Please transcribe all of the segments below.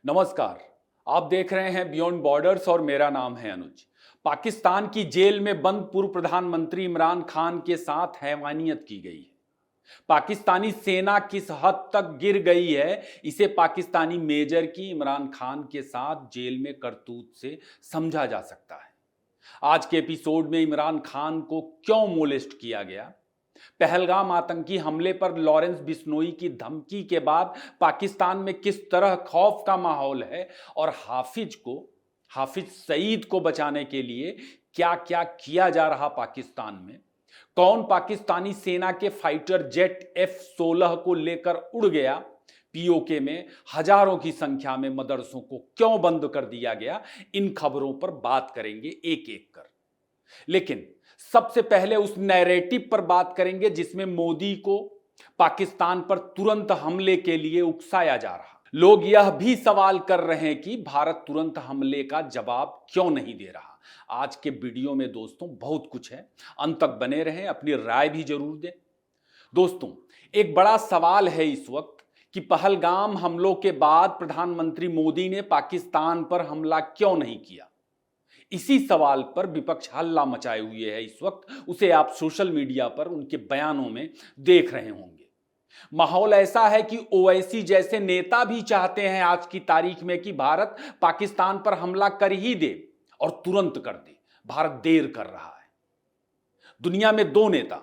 नमस्कार। आप देख रहे हैं बियॉन्ड बॉर्डर्स और मेरा नाम है अनुज। पाकिस्तान की जेल में बंद पूर्व प्रधानमंत्री इमरान खान के साथ हैवानियत की गई है। पाकिस्तानी सेना किस हद तक गिर गई है, इसे पाकिस्तानी मेजर की इमरान खान के साथ जेल में करतूत से समझा जा सकता है। आज के एपिसोड में इमरान खान को क्यों मोलेस्ट किया गया, पहलगाम आतंकी हमले पर लॉरेंस बिश्नोई की धमकी के बाद पाकिस्तान में किस तरह खौफ का माहौल है और हाफिज सईद को बचाने के लिए क्या क्या किया जा रहा पाकिस्तान में, कौन पाकिस्तानी सेना के फाइटर जेट F-16 को लेकर उड़ गया, पीओके में हजारों की संख्या में मदरसों को क्यों बंद कर दिया गया, इन खबरों पर बात करेंगे एक एक कर। लेकिन सबसे पहले उस नैरेटिव पर बात करेंगे जिसमें मोदी को पाकिस्तान पर तुरंत हमले के लिए उकसाया जा रहा। लोग यह भी सवाल कर रहे हैं कि भारत तुरंत हमले का जवाब क्यों नहीं दे रहा। आज के वीडियो में दोस्तों बहुत कुछ है, अंत तक बने रहें, अपनी राय भी जरूर दें। दोस्तों, एक बड़ा सवाल है इस वक्त कि पहलगाम हमलों के बाद प्रधानमंत्री मोदी ने पाकिस्तान पर हमला क्यों नहीं किया। इसी सवाल पर विपक्ष हल्ला मचाए हुए है इस वक्त। उसे आप सोशल मीडिया पर उनके बयानों में देख रहे होंगे। माहौल ऐसा है कि ओवैसी जैसे नेता भी चाहते हैं आज की तारीख में कि भारत पाकिस्तान पर हमला कर ही दे और तुरंत कर दे। भारत देर कर रहा है। दुनिया में दो नेता,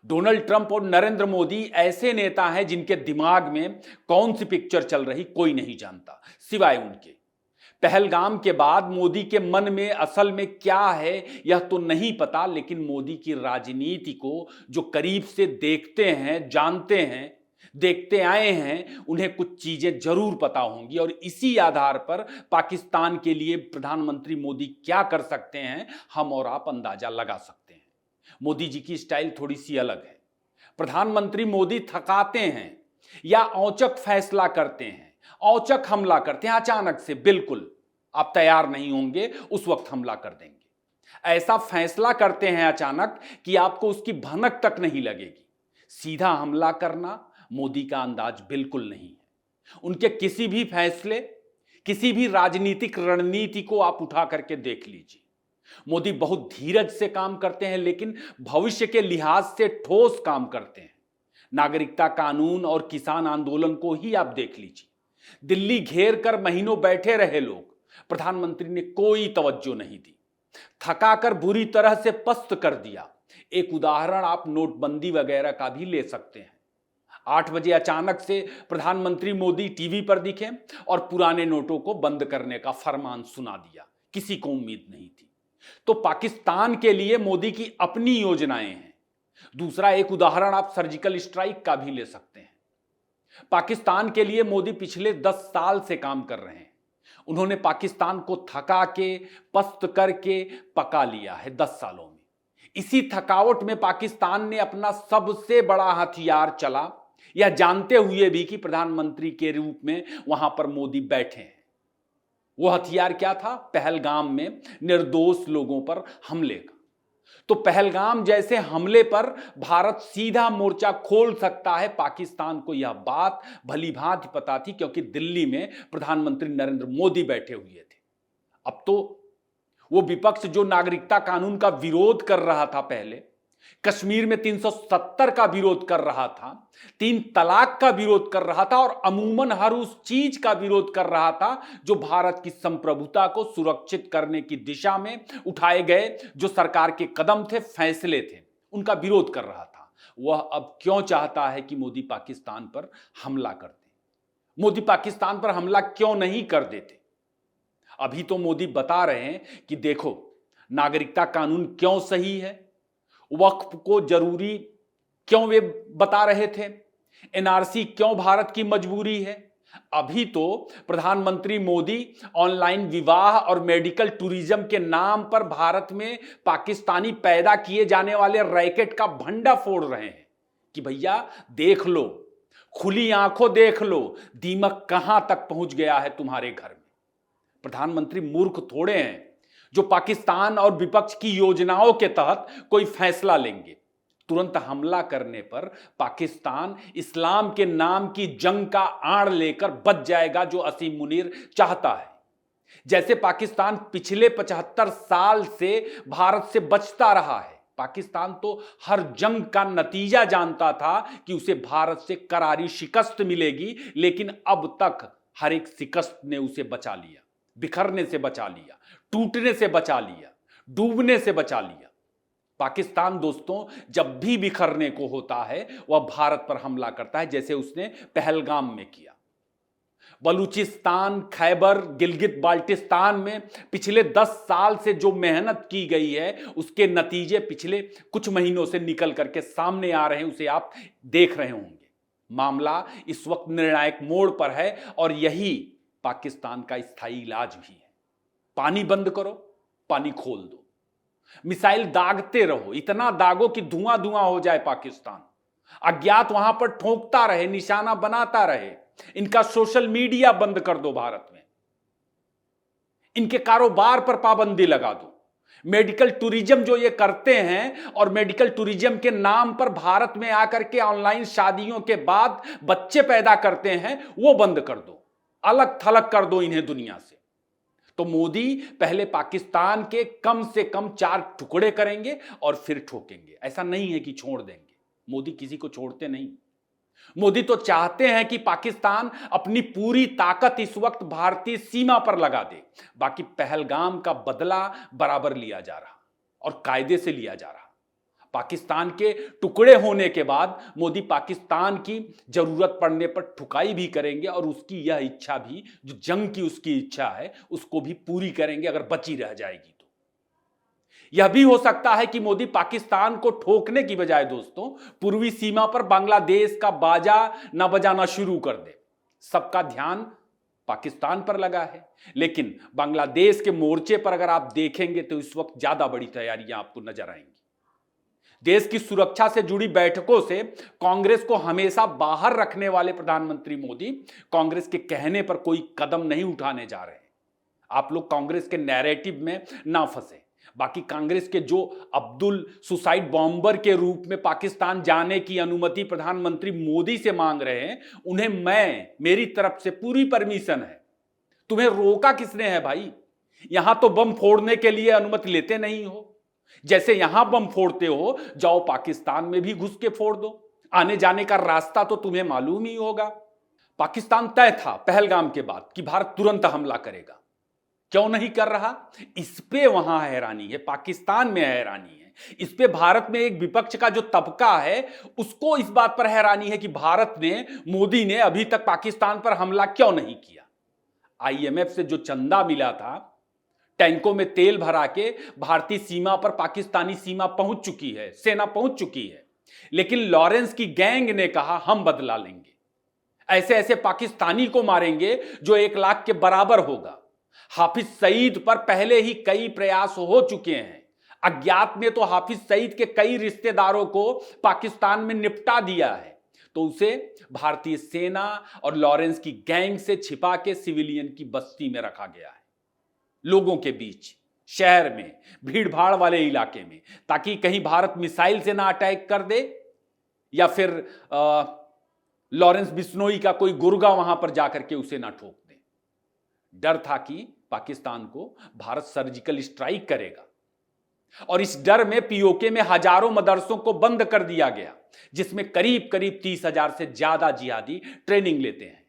डोनाल्ड ट्रंप और नरेंद्र मोदी, ऐसे नेता हैं जिनके दिमाग में कौन सी पिक्चर चल रही कोई नहीं जानता सिवाय उनके। पहलगाम के बाद मोदी के मन में असल में क्या है यह तो नहीं पता, लेकिन मोदी की राजनीति को जो करीब से देखते हैं, जानते हैं, देखते आए हैं, उन्हें कुछ चीजें जरूर पता होंगी और इसी आधार पर पाकिस्तान के लिए प्रधानमंत्री मोदी क्या कर सकते हैं हम और आप अंदाजा लगा सकते हैं। मोदी जी की स्टाइल थोड़ी सी अलग है। प्रधानमंत्री मोदी थकाते हैं या औचक फैसला करते हैं, औचक हमला करते हैं अचानक से, बिल्कुल आप तैयार नहीं होंगे उस वक्त हमला कर देंगे। ऐसा फैसला करते हैं अचानक कि आपको उसकी भनक तक नहीं लगेगी। सीधा हमला करना मोदी का अंदाज बिल्कुल नहीं है। उनके किसी भी फैसले, किसी भी राजनीतिक रणनीति को आप उठा करके देख लीजिए। मोदी बहुत धीरज से काम करते हैं, लेकिन भविष्य के लिहाज से ठोस काम करते हैं। नागरिकता कानून और किसान आंदोलन को ही आप देख लीजिए। दिल्ली घेर कर महीनों बैठे रहे लोग, प्रधानमंत्री ने कोई तवज्जो नहीं दी, थकाकर बुरी तरह से पस्त कर दिया। एक उदाहरण आप नोटबंदी वगैरह का भी ले सकते हैं। 8 बजे अचानक से प्रधानमंत्री मोदी टीवी पर दिखे और पुराने नोटों को बंद करने का फरमान सुना दिया। किसी को उम्मीद नहीं थी। तो पाकिस्तान के लिए मोदी की अपनी योजनाएं हैं। दूसरा एक उदाहरण आप सर्जिकल स्ट्राइक का भी ले सकते हैं। पाकिस्तान के लिए मोदी पिछले 10 साल से काम कर रहे हैं। उन्होंने पाकिस्तान को थका के, पस्त करके पका लिया है 10 सालों में। इसी थकावट में पाकिस्तान ने अपना सबसे बड़ा हथियार चला, यह जानते हुए भी कि प्रधानमंत्री के रूप में वहां पर मोदी बैठे हैं। वो हथियार क्या था? पहलगाम में निर्दोष लोगों पर हमले का। तो पहलगाम जैसे हमले पर भारत सीधा मोर्चा खोल सकता है। पाकिस्तान को यह बात भली भांति पता थी, क्योंकि दिल्ली में प्रधानमंत्री नरेंद्र मोदी बैठे हुए थे। अब तो वो विपक्ष जो नागरिकता कानून का विरोध कर रहा था, पहले कश्मीर में 370 का विरोध कर रहा था, 3 तलाक का विरोध कर रहा था और अमूमन हर उस चीज का विरोध कर रहा था जो भारत की संप्रभुता को सुरक्षित करने की दिशा में उठाए गए जो सरकार के कदम थे, फैसले थे, उनका विरोध कर रहा था। वह अब क्यों चाहता है कि मोदी पाकिस्तान पर हमला कर दे? मोदी पाकिस्तान पर हमला क्यों नहीं कर देते? अभी तो मोदी बता रहे हैं कि देखो, नागरिकता कानून क्यों सही है, वक्फ को जरूरी क्यों वे बता रहे थे, एनआरसी क्यों भारत की मजबूरी है। अभी तो प्रधानमंत्री मोदी ऑनलाइन विवाह और मेडिकल टूरिज्म के नाम पर भारत में पाकिस्तानी पैदा किए जाने वाले रैकेट का भंडा फोड़ रहे हैं कि भैया देख लो, खुली आंखों देख लो, दीमक कहां तक पहुंच गया है तुम्हारे घर में। प्रधानमंत्री मूर्ख थोड़े हैं जो पाकिस्तान और विपक्ष की योजनाओं के तहत कोई फैसला लेंगे। तुरंत हमला करने पर पाकिस्तान इस्लाम के नाम की जंग का आड़ लेकर बच जाएगा, जो असीम मुनीर चाहता है। जैसे पाकिस्तान पिछले 75 साल से भारत से बचता रहा है। पाकिस्तान तो हर जंग का नतीजा जानता था कि उसे भारत से करारी शिकस्त मिलेगी, लेकिन अब तक हर एक शिकस्त ने उसे बचा लिया, बिखरने से बचा लिया, टूटने से बचा लिया, डूबने से बचा लिया। पाकिस्तान दोस्तों जब भी बिखरने को होता है वह भारत पर हमला करता है, जैसे उसने पहलगाम में किया। बलूचिस्तान, खैबर, गिलगित बाल्टिस्तान में पिछले 10 साल से जो मेहनत की गई है उसके नतीजे पिछले कुछ महीनों से निकल करके सामने आ रहे हैं, उसे आप देख रहे होंगे। मामला इस वक्त निर्णायक मोड़ पर है और यही पाकिस्तान का स्थायी इलाज भी है। पानी बंद करो, पानी खोल दो, मिसाइल दागते रहो, इतना दागो कि धुआं धुआं हो जाए पाकिस्तान, अज्ञात वहां पर ठोंकता रहे, निशाना बनाता रहे। इनका सोशल मीडिया बंद कर दो भारत में, इनके कारोबार पर पाबंदी लगा दो। मेडिकल टूरिज्म जो ये करते हैं और मेडिकल टूरिज्म के नाम पर भारत में आकर के ऑनलाइन शादियों के बाद बच्चे पैदा करते हैं, वो बंद कर दो, अलग थलग कर दो इन्हें दुनिया से। तो मोदी पहले पाकिस्तान के कम से कम 4 टुकड़े करेंगे और फिर ठोकेंगे। ऐसा नहीं है कि छोड़ देंगे, मोदी किसी को छोड़ते नहीं। मोदी तो चाहते हैं कि पाकिस्तान अपनी पूरी ताकत इस वक्त भारतीय सीमा पर लगा दे। बाकी पहलगाम का बदला बराबर लिया जा रहा और कायदे से लिया जा रहा। पाकिस्तान के टुकड़े होने के बाद मोदी पाकिस्तान की जरूरत पड़ने पर ठुकाई भी करेंगे और उसकी यह इच्छा भी, जो जंग की उसकी इच्छा है, उसको भी पूरी करेंगे अगर बची रह जाएगी तो। यह भी हो सकता है कि मोदी पाकिस्तान को ठोकने की बजाय दोस्तों पूर्वी सीमा पर बांग्लादेश का बाजा न बजाना शुरू कर दे। सबका ध्यान पाकिस्तान पर लगा है, लेकिन बांग्लादेश के मोर्चे पर अगर आप देखेंगे तो इस वक्त ज्यादा बड़ी तैयारियां आपको नजर आएंगी। देश की सुरक्षा से जुड़ी बैठकों से कांग्रेस को हमेशा बाहर रखने वाले प्रधानमंत्री मोदी कांग्रेस के कहने पर कोई कदम नहीं उठाने जा रहे हैं। आप लोग कांग्रेस के नैरेटिव में ना फंसे। बाकी कांग्रेस के जो अब्दुल सुसाइड बॉम्बर के रूप में पाकिस्तान जाने की अनुमति प्रधानमंत्री मोदी से मांग रहे हैं, उन्हें मेरी तरफ से पूरी परमिशन है। तुम्हें रोका किसने है भाई? यहां तो बम फोड़ने के लिए अनुमति लेते नहीं हो। जैसे यहां बम फोड़ते हो, जाओ पाकिस्तान में भी घुस के फोड़ दो। आने जाने का रास्ता तो तुम्हें मालूम ही होगा। पाकिस्तान तय था पहलगाम के बाद कि भारत तुरंत हमला करेगा। क्यों नहीं कर रहा? इस पे वहां हैरानी है, पाकिस्तान में हैरानी है। इस पे भारत में एक विपक्ष का जो तबका है उसको इस बात पर हैरानी है कि भारत ने, मोदी ने अभी तक पाकिस्तान पर हमला क्यों नहीं किया। आईएमएफ से जो चंदा मिला था, टैंकों में तेल भरा के भारतीय सीमा पर पाकिस्तानी सीमा पहुंच चुकी है, सेना पहुंच चुकी है, लेकिन लॉरेंस की गैंग ने कहा हम बदला लेंगे। ऐसे ऐसे पाकिस्तानी को मारेंगे जो 1 लाख के बराबर होगा। हाफिज सईद पर पहले ही कई प्रयास हो चुके हैं। अज्ञात ने तो हाफिज सईद के कई रिश्तेदारों को पाकिस्तान में निपटा दिया है, तो उसे भारतीय सेना और लॉरेंस की गैंग से छिपा के सिविलियन की बस्ती में रखा गया है, लोगों के बीच, शहर में, भीड़ भाड़ वाले इलाके में, ताकि कहीं भारत मिसाइल से ना अटैक कर दे या फिर लॉरेंस बिश्नोई का कोई गुर्गा वहां पर जाकर के उसे ना ठोक दे। डर था कि पाकिस्तान को भारत सर्जिकल स्ट्राइक करेगा, और इस डर में पीओके में हजारों मदरसों को बंद कर दिया गया, जिसमें करीब करीब 30,000 से ज्यादा जिहादी ट्रेनिंग लेते हैं।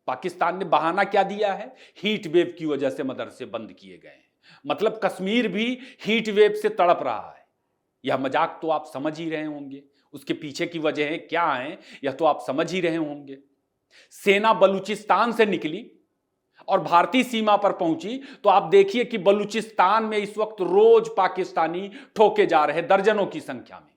पाकिस्तान ने बहाना क्या दिया है? हीट वेव की वजह से मदरसे बंद किए गए हैं। मतलब कश्मीर भी हीट वेव से तड़प रहा है। यह मजाक तो आप समझ ही रहे होंगे, उसके पीछे की वजह क्या है यह तो आप समझ ही रहे होंगे। सेना बलूचिस्तान से निकली और भारतीय सीमा पर पहुंची तो आप देखिए कि बलूचिस्तान में इस वक्त रोज पाकिस्तानी ठोके जा रहे, दर्जनों की संख्या में।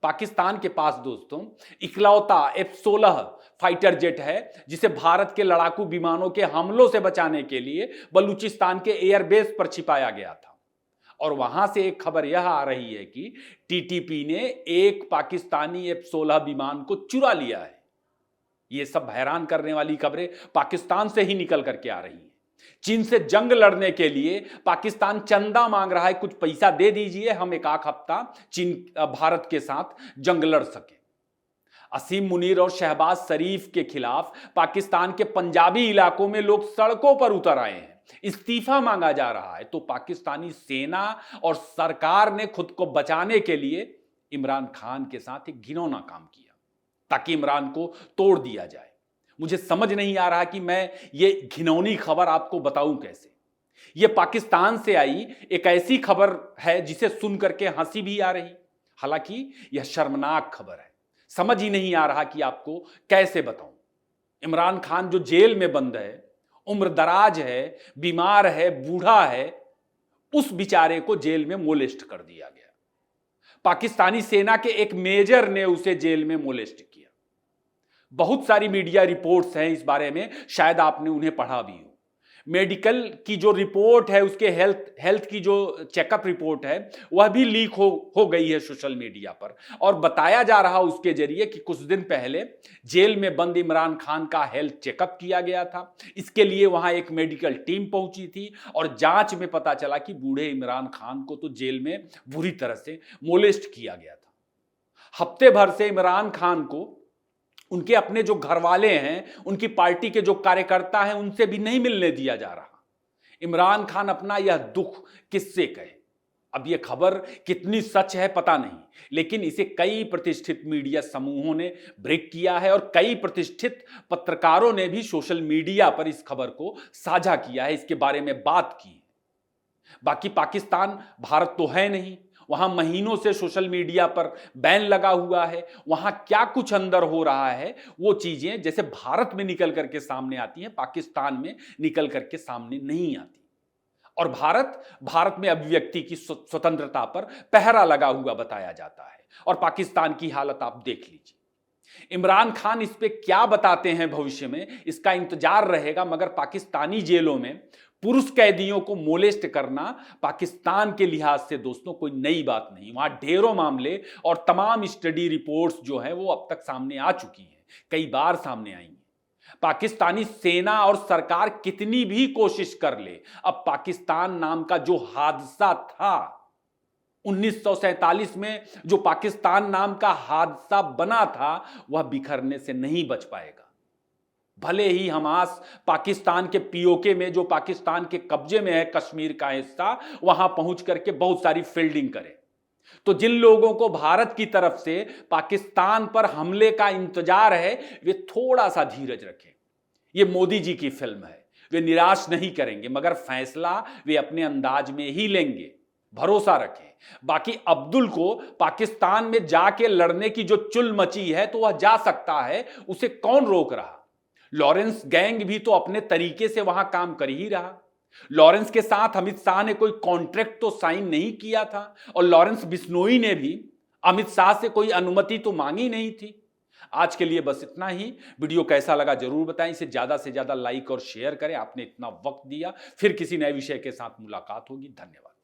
पाकिस्तान के पास दोस्तों इकलौता F-16 फाइटर जेट है, जिसे भारत के लड़ाकू विमानों के हमलों से बचाने के लिए बलूचिस्तान के एयरबेस पर छिपाया गया था। और वहां से एक खबर यह आ रही है कि टीटीपी ने एक पाकिस्तानी F-16 विमान को चुरा लिया है। ये सब हैरान करने वाली खबरें पाकिस्तान से ही निकल करके आ रही हैं। चीन से जंग लड़ने के लिए पाकिस्तान चंदा मांग रहा है, कुछ पैसा दे दीजिए, हम एक आध हफ्ता चीन भारत के साथ जंग लड़ सके। असीम मुनीर और शहबाज शरीफ के खिलाफ पाकिस्तान के पंजाबी इलाकों में लोग सड़कों पर उतर आए हैं, इस्तीफा मांगा जा रहा है। तो पाकिस्तानी सेना और सरकार ने खुद को बचाने के लिए इमरान खान के साथ एक घिनौना काम किया ताकि इमरान को तोड़ दिया जाए। मुझे समझ नहीं आ रहा कि मैं ये घिनौनी खबर आपको बताऊं कैसे। ये पाकिस्तान से आई एक ऐसी खबर है जिसे सुन करके हंसी भी आ रही, हालांकि यह शर्मनाक खबर है। समझ ही नहीं आ रहा कि आपको कैसे बताऊं। इमरान खान जो जेल में बंद है, उम्रदराज है, बीमार है, बूढ़ा है, उस बेचारे को जेल में मोलेस्ट कर दिया गया। पाकिस्तानी सेना के एक मेजर ने उसे जेल में मोलेस्ट किया। बहुत सारी मीडिया रिपोर्ट्स हैं इस बारे में, शायद आपने उन्हें पढ़ा भी हो। मेडिकल की जो रिपोर्ट है, उसके हेल्थ की जो चेकअप रिपोर्ट है, वह भी लीक हो गई है सोशल मीडिया पर। और बताया जा रहा उसके जरिए कि कुछ दिन पहले जेल में बंद इमरान खान का हेल्थ चेकअप किया गया था। इसके लिए वहां एक मेडिकल टीम पहुंची थी और जांच में पता चला कि बूढ़े इमरान खान को तो जेल में बुरी तरह से मोलेस्ट किया गया था। हफ्ते भर से इमरान खान को उनके अपने जो घर वाले हैं, उनकी पार्टी के जो कार्यकर्ता हैं, उनसे भी नहीं मिलने दिया जा रहा। इमरान खान अपना यह दुख किससे कहे। अब यह खबर कितनी सच है पता नहीं, लेकिन इसे कई प्रतिष्ठित मीडिया समूहों ने ब्रेक किया है और कई प्रतिष्ठित पत्रकारों ने भी सोशल मीडिया पर इस खबर को साझा किया है, इसके बारे में बात की। बाकी पाकिस्तान भारत तो है नहीं, वहां महीनों से सोशल मीडिया पर बैन लगा हुआ है। वहां क्या कुछ अंदर हो रहा है, वो चीजें जैसे भारत में निकल करके सामने आती हैं, पाकिस्तान में निकल करके सामने नहीं आती। और भारत में अभिव्यक्ति की स्वतंत्रता पर पहरा लगा हुआ बताया जाता है। और पाकिस्तान की हालत आप देख लीजिए। इमरान खान इस पे क्या बताते हैं भविष्य में, इसका इंतजार रहेगा। मगर पाकिस्तानी जेलों में पुरुष कैदियों को मोलेस्ट करना पाकिस्तान के लिहाज से दोस्तों कोई नई बात नहीं। वहां ढेरों मामले और तमाम स्टडी रिपोर्ट्स जो हैं वो अब तक सामने आ चुकी हैं, कई बार सामने आई हैं। पाकिस्तानी सेना और सरकार कितनी भी कोशिश कर ले, अब पाकिस्तान नाम का जो हादसा था 1947 में, जो पाकिस्तान नाम का हादसा बना था, वह बिखरने से नहीं बच पाएगा। भले ही हमास पाकिस्तान के पीओके में, जो पाकिस्तान के कब्जे में है कश्मीर का हिस्सा, वहां पहुंच करके बहुत सारी फील्डिंग करे। तो जिन लोगों को भारत की तरफ से पाकिस्तान पर हमले का इंतजार है, वे थोड़ा सा धीरज रखें। ये मोदी जी की फिल्म है, वे निराश नहीं करेंगे, मगर फैसला वे अपने अंदाज में ही लेंगे, भरोसा रखें। बाकी अब्दुल को पाकिस्तान में जाके लड़ने की जो चुल मची है, तो वह जा सकता है, उसे कौन रोक रहा। लॉरेंस गैंग भी तो अपने तरीके से वहां काम कर ही रहा। लॉरेंस के साथ अमित शाह ने कोई कॉन्ट्रैक्ट तो साइन नहीं किया था, और लॉरेंस बिश्नोई ने भी अमित शाह से कोई अनुमति तो मांगी नहीं थी। आज के लिए बस इतना ही। वीडियो कैसा लगा जरूर बताएं, इसे ज्यादा से ज्यादा लाइक और शेयर करें। आपने इतना वक्त दिया। फिर किसी नए विषय के साथ मुलाकात होगी। धन्यवाद।